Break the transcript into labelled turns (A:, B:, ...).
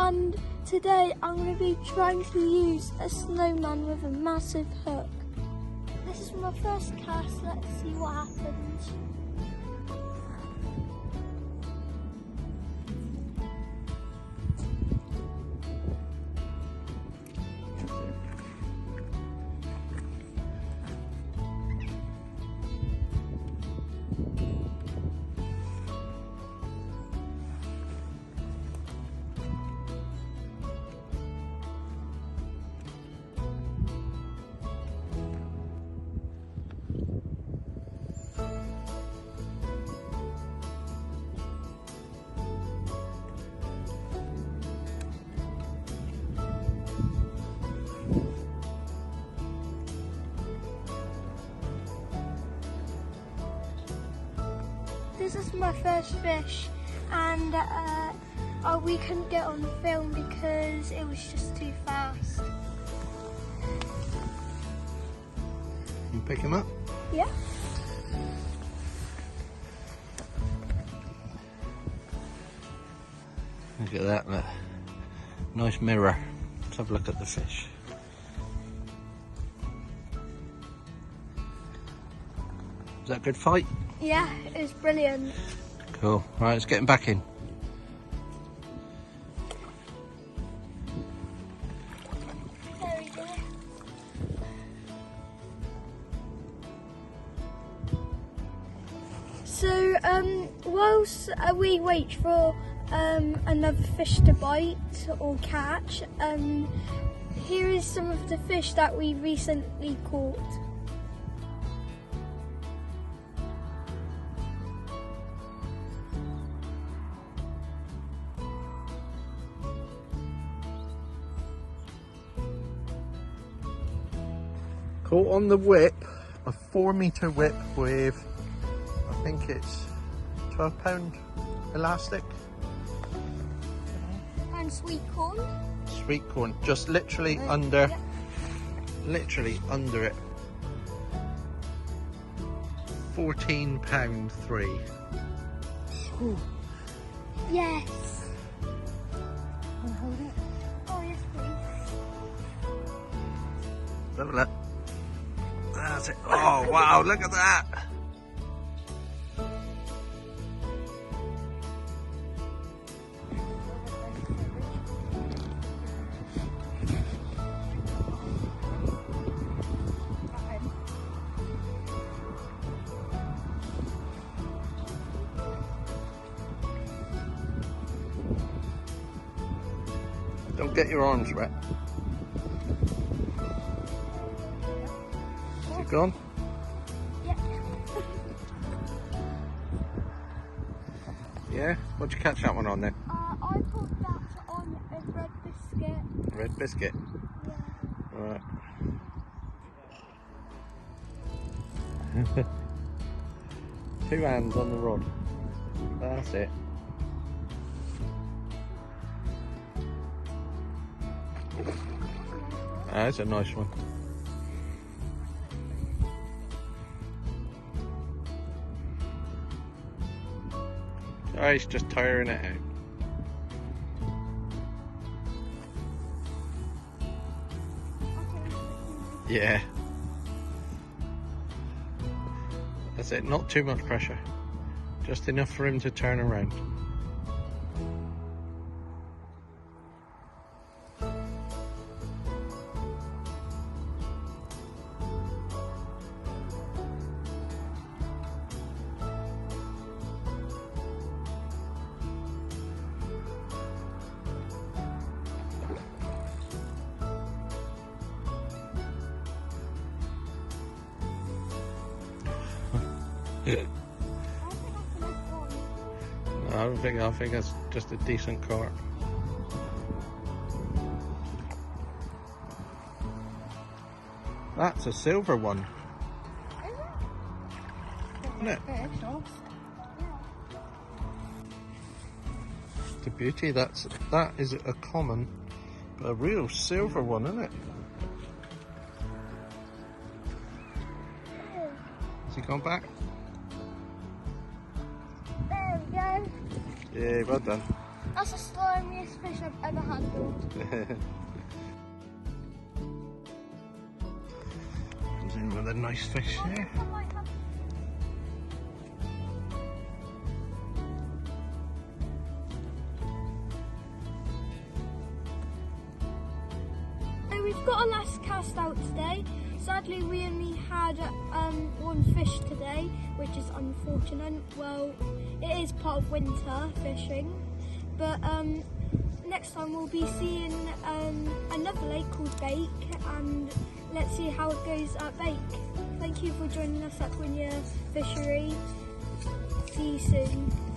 A: and today I'm going to be trying to use a snowman with a massive hook. This is my first cast, let's see what happens. This is my first fish, and we couldn't get on film because it was just too fast.
B: You pick him up?
A: Yeah.
B: Look at that, look. Nice mirror. Let's have a look at the fish. Is that a good fight?
A: Yeah, it was brilliant.
B: Cool. Right, let's get him back in.
A: There we go. So, whilst we wait for another fish to bite or catch, here is some of the fish that we recently caught.
B: Caught on the whip, a 4-metre whip with, I think it's 12-pound elastic.
A: And sweet corn.
B: Sweet corn, just literally under,
A: yeah.
B: Literally under it. 14 pound 3. Ooh.
A: Yes. Wanna hold it? Oh yes, please.
B: Have a look. That's it. Oh wow, look at that. Don't get your arms wet. Is it gone?
A: Yeah.
B: Yeah? What'd you catch that one on then?
A: I caught that on a red biscuit.
B: Red biscuit?
A: Yeah.
B: Right. Two hands on the rod. That's it. That's a nice one. Oh, he's just tiring it out. Yeah. That's it, not too much pressure. Just enough for him to turn around. I think that's just a decent carp. That's a silver one. Isn't it? The beauty, that is a common, but a real silver one, isn't it? Has he gone back?
A: There we go.
B: Yeah, well done.
A: That's the slimiest fish I've ever handled.
B: Comes in with a nice fish there.
A: So we've got our last cast out today. Sadly, we only had one fish today, which is unfortunate. Well, it is part of winter fishing, but next time we'll be seeing another lake called Bake, and let's see how it goes at Bake. Thank you for joining us at Gwinear Fishery. See you soon.